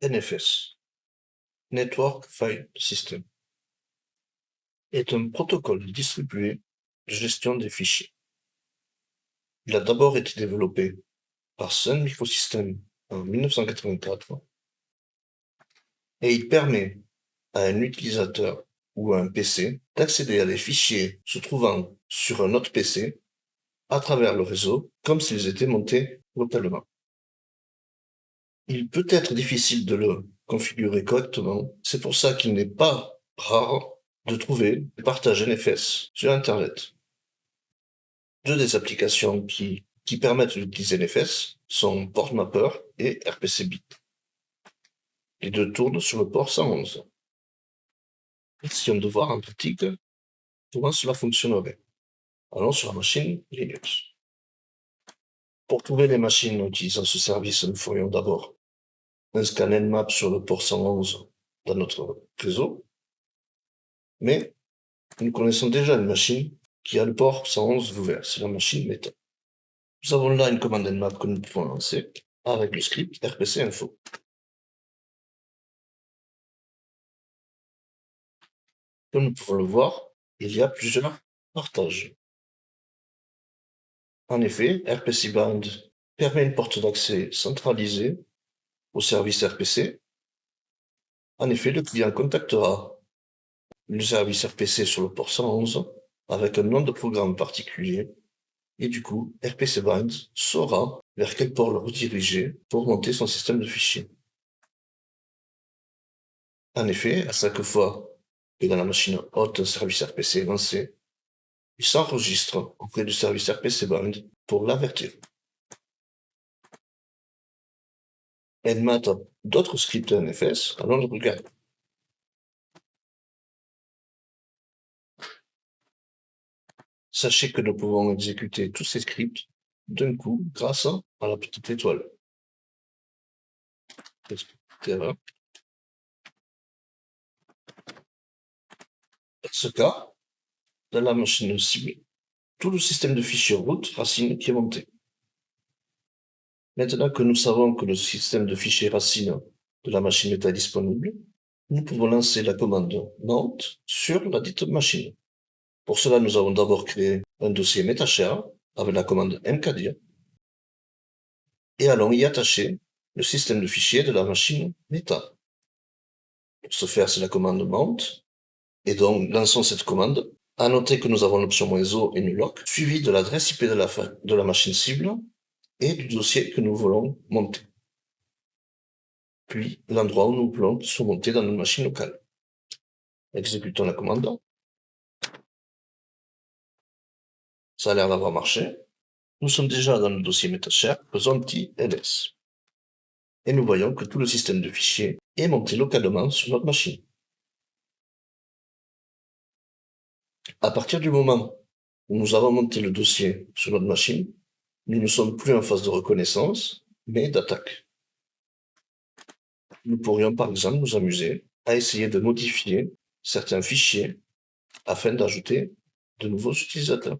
NFS, Network File System, est un protocole distribué de gestion des fichiers. Il a d'abord été développé par Sun Microsystems en 1984 et il permet à un utilisateur ou à un PC d'accéder à des fichiers se trouvant sur un autre PC à travers le réseau comme s'ils étaient montés localement. Il peut être difficile de le configurer correctement, c'est pour ça qu'il n'est pas rare de trouver des partages NFS sur Internet. Deux des applications qui permettent d'utiliser NFS sont PortMapper et RPCBit. Les deux tournent sur le port 111. Essayons de voir en pratique comment cela fonctionnerait. Allons sur la machine Linux. Pour trouver les machines utilisant ce service, nous ferions d'abord un scan Nmap sur le port 111 dans notre réseau, mais nous connaissons déjà une machine qui a le port 111 ouvert, c'est la machine Meta. Nous avons là une commande Nmap que nous pouvons lancer avec le script RPC info. Comme nous pouvons le voir, il y a plusieurs partages. En effet, RPC Bind permet une porte d'accès centralisée au service RPC. En effet, le client contactera le service RPC sur le port 111 avec un nom de programme particulier et du coup, RPC Bind saura vers quel port le rediriger pour monter son système de fichiers. En effet, à chaque fois que dans la machine hôte un service RPC est lancé, il s'enregistre auprès du service RPC Bind pour l'avertir. Nmap a d'autres scripts NFS, allons les regarder. Sachez que nous pouvons exécuter tous ces scripts d'un coup grâce à la petite étoile. Dans ce cas, dans la machine cible, tout le système de fichiers root racine qui est monté. Maintenant que nous savons que le système de fichiers racine de la machine est disponible, nous pouvons lancer la commande mount sur la dite machine. Pour cela, nous avons d'abord créé un dossier metashare avec la commande mkdir et allons y attacher le système de fichiers de la machine meta. Pour ce faire, c'est la commande mount et donc lançons cette commande. À noter que nous avons l'option -o et nuloc suivi de l'adresse IP de la machine cible et du dossier que nous voulons monter. Puis l'endroit où nous voulons se monter dans notre machine locale. Exécutons la commande. Ça a l'air d'avoir marché. Nous sommes déjà dans le dossier metashare, faisons un petit ls. Et nous voyons que tout le système de fichiers est monté localement sur notre machine. À partir du moment où nous avons monté le dossier sur notre machine, nous ne sommes plus en phase de reconnaissance, mais d'attaque. Nous pourrions par exemple nous amuser à essayer de modifier certains fichiers afin d'ajouter de nouveaux utilisateurs.